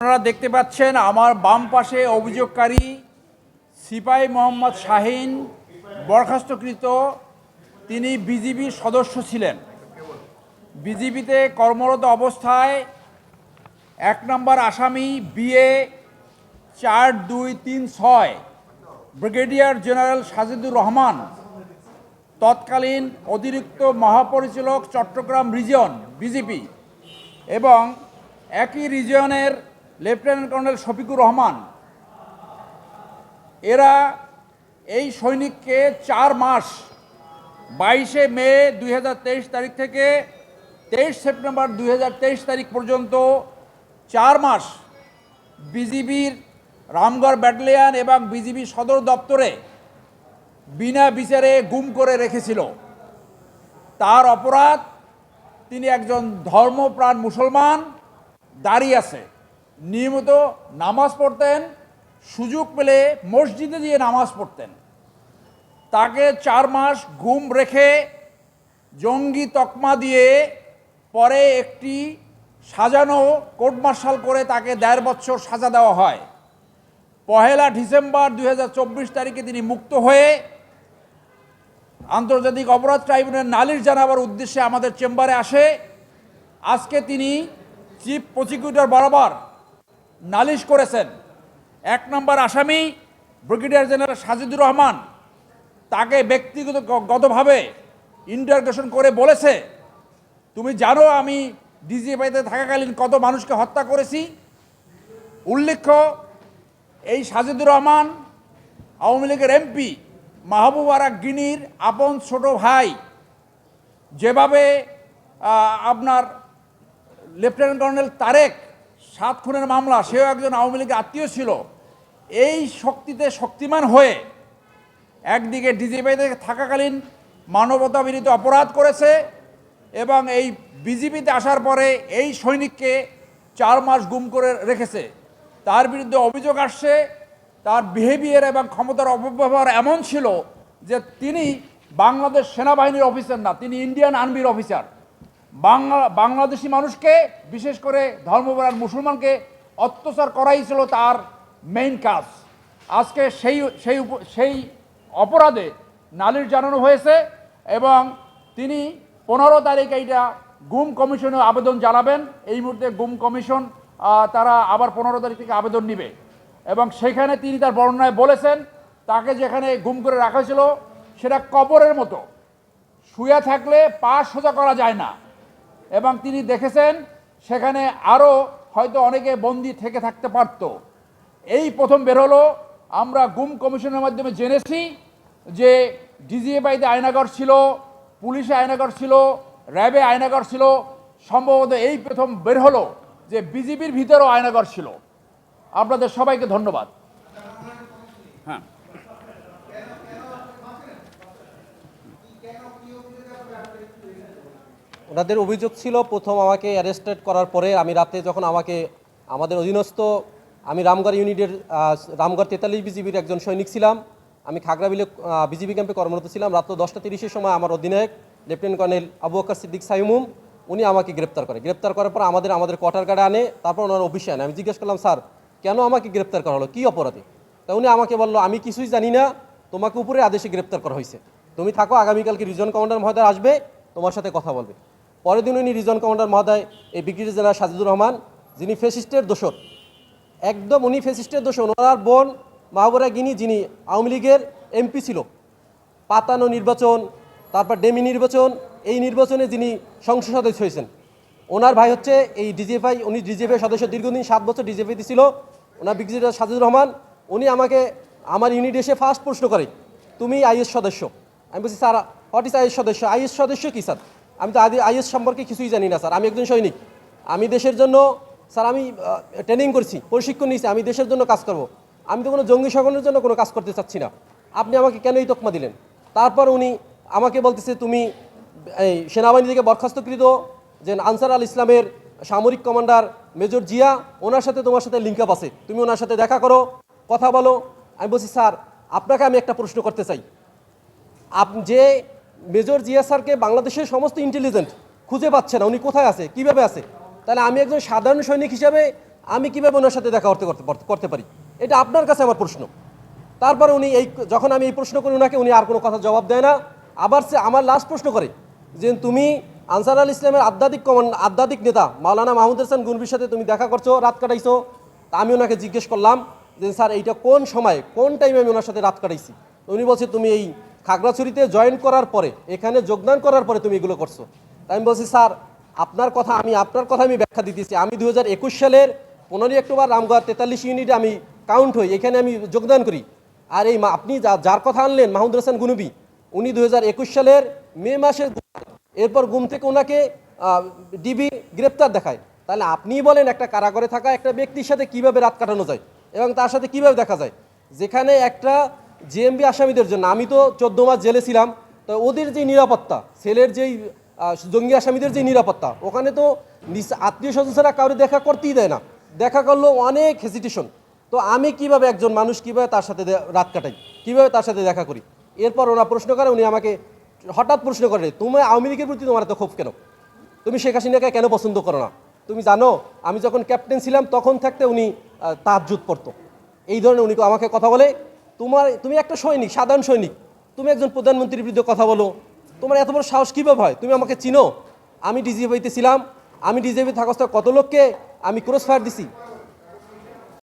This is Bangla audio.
আপনারা দেখতে পাচ্ছেন আমার বাম পাশে অভিযোগকারী সিপাহি মোহাম্মদ শাহিন বরখাস্তকৃত। তিনি বিজিবির সদস্য ছিলেন। বিজিবিতে কর্মরত অবস্থায় 1 নম্বর আসামি BA 4236 brigadier general Sajidur Rahman, তৎকালীন অতিরিক্ত মহাপরিচালক চট্টগ্রাম রিজিয়ন বিজিবি, এবং একই রিজিয়নের লেফটেন্যান্ট কর্নেল শফিকুর রহমান, এরা এই সৈনিককে 4 মাস 22শে মে 2023 তারিখ থেকে 23 সেপ্টেম্বর 2023 তারিখ পর্যন্ত 4 মাস বিজিবির রামগড় ব্যাটালিয়ন এবং বিজিবি সদর দপ্তরে বিনা বিচারে গুম করে রেখেছিল। তার অপরাধ, তিনি একজন ধর্মপ্রাণ মুসলমান, দাঁড়িয়ে আছে, নিয়মিত নামাজ পড়তেন, সুযোগ পেলে মসজিদে গিয়ে নামাজ পড়তেন। তাকে 4 মাস গুম রেখে জঙ্গি তকমা দিয়ে পরে একটি সাজানো কোর্ট মার্শাল করে তাকে 1.5 বছর সাজা দেওয়া হয়। 1 ডিসেম্বর 2024 তারিখে তিনি মুক্ত হয়ে আন্তর্জাতিক অপরাধ ট্রাইব্যুনালে নালিশ জানাবার উদ্দেশ্যে আমাদের চেম্বারে আসে। আজকে তিনি চিফ প্রসিকিউটর বরাবর নালিশ করেছেন। 1 নম্বর আসামি ব্রিগেডিয়ার জেনারেল সাজিদুর রহমান তাকে ব্যক্তিগতভাবে ইন্টারোগেশন করে বলেছে, তুমি জানো আমি ডিজিএফআইতে থাকাকালীন কত মানুষকে হত্যা করেছি। উল্লেখ্য, এই সাজিদুর রহমান আওয়ামী লীগের এমপি মাহবুব আরা গিনির আপন ছোট ভাই। যেভাবে আপনার লেফটেন্যান্ট কর্নেল তারেক 7 খুনের মামলা, সেও একজন আওয়ামী লীগের আত্মীয় ছিল। এই শক্তিতে শক্তিমান হয়ে একদিকে ডিজিএফআইতে থাকাকালীন মানবতা বিরোধী অপরাধ করেছে এবং এই বিজিবিতে আসার পরে এই সৈনিককে 4 মাস গুম করে রেখেছে। তার বিরুদ্ধে অভিযোগ আসছে, তার বিহেভিয়ার এবং ক্ষমতার অপব্যবহার এমন ছিল যে তিনি বাংলাদেশ সেনাবাহিনীর অফিসার না, তিনি ইন্ডিয়ান আর্মির অফিসার। বাংলাদেশি মানুষকে, বিশেষ করে ধর্মপ্রাণ মুসলমানকে অত্যাচার করাই ছিল তার মেইন কাজ। আজকে সেই অপরাধে নালিশ জানানো হয়েছে এবং তিনি 15 তারিখ এইটা গুম কমিশনে আবেদন জানাবেন। এই মুহূর্তে গুম কমিশন তারা আবার 15 তারিখ থেকে আবেদন নেবে এবং সেখানে তিনি তার বর্ণনায় বলেছেন তাকে যেখানে গুম করে রাখা ছিল সেটা কবরের মতো, শুয়ে থাকলে পা সোজা করা যায় না, এবং তিনি দেখেছেন সেখানে আরও হয়তো অনেকে বন্দী থেকে থাকতে পারত। এই প্রথম বের হলো। আমরা গুম কমিশনের মাধ্যমে জেনেছি যে ডিজিএফআইতে আয়নাগর ছিল, পুলিশে আয়নাগর ছিল, র্যাবে আয়নাগর ছিল। সম্ভবত এই প্রথম বের হলো যে বিজিবির ভিতরেও আয়নাগর ছিল। আপনাদের সবাইকে ধন্যবাদ। হ্যাঁ, ওনাদের অভিযোগ ছিল, প্রথম আমাকে অ্যারেস্টেড করার পরে আমি রাতে যখন আমাদের অধীনস্থ, আমি রামগড় ইউনিটের রামগড় 43 বিজিবির একজন সৈনিক ছিলাম। আমি খাগড়াবিলে বিজিবি ক্যাম্পে কর্মরত ছিলাম। রাত 10টা 30-এর সময় আমার অধিনায়ক লেফটেন্যান্ট কর্নেল আবু বকর সিদ্দিক সাইমুম উনি আমাকে গ্রেপ্তার করে। গ্রেপ্তার করার পর আমাদের কোয়ার্টার গার্ডে আনে, তারপর ওনার অফিসে আনে। আমি জিজ্ঞেস করলাম, স্যার কেন আমাকে গ্রেপ্তার করা হলো, কী অপরাধে? তা উনি আমাকে বললো, আমি কিছুই জানি না, তোমাকে উপরে আদেশে গ্রেপ্তার করা হয়েছে, তুমি থাকো, আগামীকালকে রিজন কমান্ডার মহোদয় আসবে, তোমার সাথে কথা বলবে। পরের দিন উনি রিজন কমান্ডার মহোদয়, এই ব্রিগেডিয়ার জেনারেল সাজিদুর রহমান, যিনি ফেসিস্টের দোসর, একদম উনি ফেসিস্টের দোসর। ওনার বোন মাহবুরা গিনি, যিনি আওয়ামী লীগের এমপি ছিল, পাতানো নির্বাচন, তারপর ডেমি নির্বাচন, এই নির্বাচনে যিনি সংসদ সদস্য হয়েছেন, ওনার ভাই হচ্ছে এই ডিজিএফআই, উনি ডিজিএফআই সদস্য, দীর্ঘদিন 7 বছর ডিজিএফআইতে ছিল। ওনার ব্রিগেডিয়ার সাজিদুর রহমান, উনি আমাকে আমার ইউনিটে এসে ফার্স্ট প্রশ্ন করে, তুমি আইএস সদস্য? আমি বলছি, স্যার হোয়াট ইজ আইএস সদস্য? আইএস সদস্য কী স্যার? আমি তো আইএস সম্পর্কে কিছুই জানি না স্যার, আমি একজন সৈনিক, আমি দেশের জন্য স্যার আমি ট্রেনিং করছি, প্রশিক্ষণ নিয়েছি, আমি দেশের জন্য কাজ করব, আমি তো কোনো জঙ্গি সংগঠনের জন্য কোনো কাজ করতে চাচ্ছি না, আপনি আমাকে কেন এই তকমা দিলেন? তারপর উনি আমাকে বলতেছে, তুমি এই সেনাবাহিনী থেকে বরখাস্তকৃত যে আনসার আল ইসলামের সামরিক কমান্ডার মেজর জিয়া, ওনার সাথে তোমার সাথে লিঙ্ক আপ আছে, তুমি ওনার সাথে দেখা করো, কথা বলো। আমি বলছি, স্যার আপনাকে আমি একটা প্রশ্ন করতে চাই, আপনি যে মেজর জিয়া স্যারকে বাংলাদেশের সমস্ত ইন্টেলিজেন্ট খুঁজে পাচ্ছে না, উনি কোথায় আছে, কিভাবে আছে, তাহলে আমি একজন সাধারণ সৈনিক হিসাবে আমি কীভাবে ওনার সাথে দেখা করতে পারি? এটা আপনার কাছে আমার প্রশ্ন। তারপরে উনি যখন আমি এই প্রশ্ন করি ওনাকে, উনি আর কোনো কথা জবাব দেয় না। আবার সে আমার লাস্ট প্রশ্ন করে যে তুমি আনসার আল ইসলামের আধ্যাত্মিক নেতা মাওলানা মাহমুদ হাসান গনবির সাথে তুমি দেখা করছো, রাত কাটাইছো। তা আমি ওনাকে জিজ্ঞেস করলাম যে স্যার এইটা কোন সময়, কোন টাইমে আমি ওনার সাথে রাত কাটাইছি? তো উনি বলছে তুমি এই খাগড়াছড়িতে জয়েন করার পরে, এখানে যোগদান করার পরে তুমি এগুলো করছো। তাই আমি বলছি স্যার আপনার কথা আমি ব্যাখ্যা দিতেছি। আমি 2021 সালের 15 অক্টোবর রামগড় 43 ইউনিটে আমি কাউন্ট হই, এখানে আমি যোগদান করি। আর এই আপনি যার কথা আনলেন মাহমুদ হাসান গনবি, উনি 2021 সালের মে মাসে, এরপর গুম থেকে ওনাকে ডিবি গ্রেপ্তার দেখায়। তাহলে আপনিই বলেন একটা কারাগারে থাকা একটা ব্যক্তির সাথে কিভাবে রাত কাটানো যায় এবং তার সাথে কিভাবে দেখা যায়? যেখানে একটা জেএমবি আসামিদের জন্য, আমি তো 14 মাস জেলে ছিলাম, তো ওদের যে নিরাপত্তা, সেলের যেই জঙ্গি আসামিদের যে নিরাপত্তা, ওখানে তো আত্মীয় স্বজন ছাড়া কাউকে দেখা করতেই দেয় না, দেখা করলেও অনেক হেজিটেশন। তো আমি কিভাবে একজন মানুষ কিভাবে তার সাথে রাত কাটাই, কিভাবে তার সাথে দেখা করি? এরপর ওরা প্রশ্ন করে, উনি আমাকে হঠাৎ প্রশ্ন করে, তুমি আওয়ামী লীগের প্রতি তোমার এত ক্ষোভ কেন? তুমি শেখ হাসিনাকে কেন পছন্দ করো না? তুমি জানো আমি যখন ক্যাপ্টেন ছিলাম তখন থাকতে উনি তাহাজ্জুদ পড়তো। এই ধরনের উনি আমাকে কথা বলে, তুমি একটা সৈনিক, সাধারণ সৈনিক, তুমি একজন প্রধানমন্ত্রীর বিরুদ্ধে কথা বলো, তোমার এত বড় সাহস কীভাবে হয়? তুমি আমাকে চিনো? আমি ডিজিএফআইতে ছিলাম, আমি ডিজিএফআই থাকা অবস্থায় কত লোককে আমি ক্রস ফায়ার দিছি।